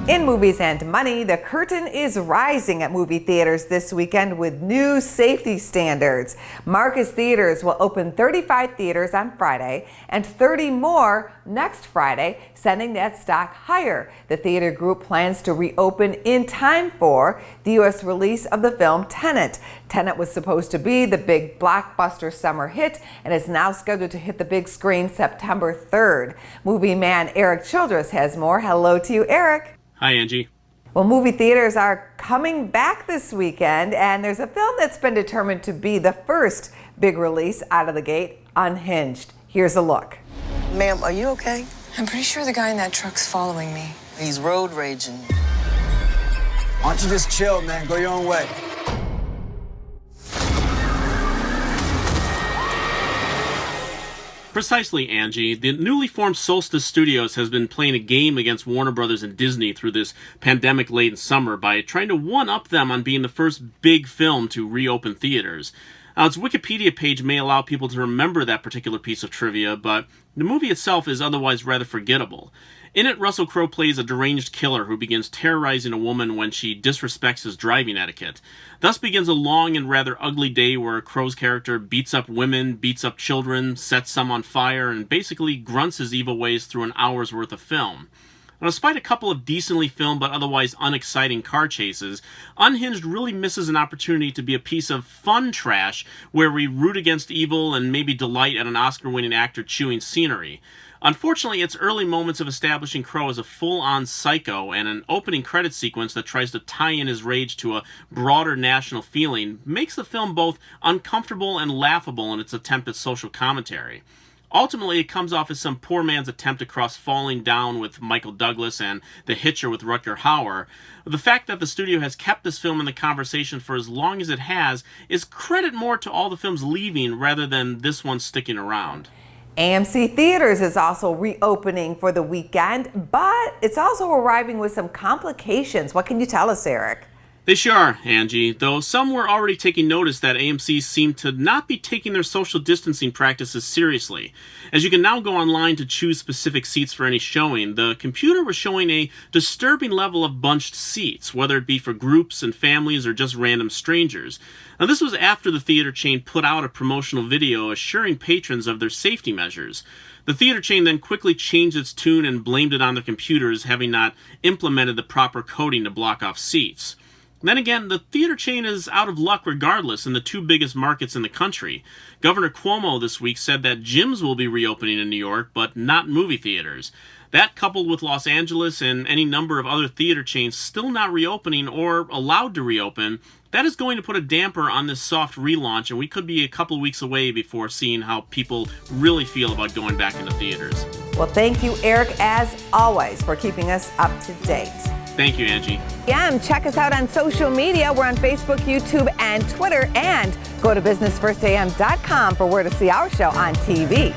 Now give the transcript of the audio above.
In movies and money, the curtain is rising at movie theaters this weekend with new safety standards. Marcus Theaters will open 35 theaters on Friday and 30 more next Friday, sending that stock higher. The theater group plans to reopen in time for the U.S. release of the film Tenet. Tenet was supposed to be the big blockbuster summer hit and is now scheduled to hit the big screen September 3rd. Movie man Erik Childress has more. Hello to you, Erik. Hi, Angie. Well, movie theaters are coming back this weekend, and there's a film that's been determined to be the first big release out of the gate, Unhinged. Here's a look. Ma'am, are you okay? I'm pretty sure the guy in that truck's following me. He's road raging. Why don't you just chill, man? Go your own way. Precisely, Angie. The newly formed Solstice Studios has been playing a game against Warner Brothers and Disney through this pandemic-laden summer by trying to one-up them on being the first big film to reopen theaters. Now, its Wikipedia page may allow people to remember that particular piece of trivia, but the movie itself is otherwise rather forgettable. In it, Russell Crowe plays a deranged killer who begins terrorizing a woman when she disrespects his driving etiquette. Thus begins a long and rather ugly day where Crowe's character beats up women, beats up children, sets some on fire, and basically grunts his evil ways through an hour's worth of film. Now, despite a couple of decently filmed but otherwise unexciting car chases, Unhinged really misses an opportunity to be a piece of fun trash where we root against evil and maybe delight at an Oscar-winning actor chewing scenery. Unfortunately, its early moments of establishing Crowe as a full-on psycho and an opening credit sequence that tries to tie in his rage to a broader national feeling makes the film both uncomfortable and laughable in its attempt at social commentary. Ultimately, it comes off as some poor man's attempt across Falling Down with Michael Douglas and The Hitcher with Rutger Hauer. The fact that the studio has kept this film in the conversation for as long as it has is credit more to all the films leaving rather than this one sticking around. AMC Theaters is also reopening for the weekend, but it's also arriving with some complications. What can you tell us, Erik? They sure are, Angie, though some were already taking notice that AMC seemed to not be taking their social distancing practices seriously. As you can now go online to choose specific seats for any showing, the computer was showing a disturbing level of bunched seats, whether it be for groups and families or just random strangers. Now, this was after the theater chain put out a promotional video assuring patrons of their safety measures. The theater chain then quickly changed its tune and blamed it on the computers having not implemented the proper coding to block off seats. Then again, the theater chain is out of luck regardless in the two biggest markets in the country. Governor Cuomo this week said that gyms will be reopening in New York, but not movie theaters. That, coupled with Los Angeles and any number of other theater chains still not reopening or allowed to reopen, that is going to put a damper on this soft relaunch, and we could be a couple weeks away before seeing how people really feel about going back into theaters. Well, thank you, Erik, as always, for keeping us up to date. Thank you, Angie. Check us out on social media. We're on Facebook, YouTube, and Twitter. And go to businessfirstam.com for where to see our show on TV.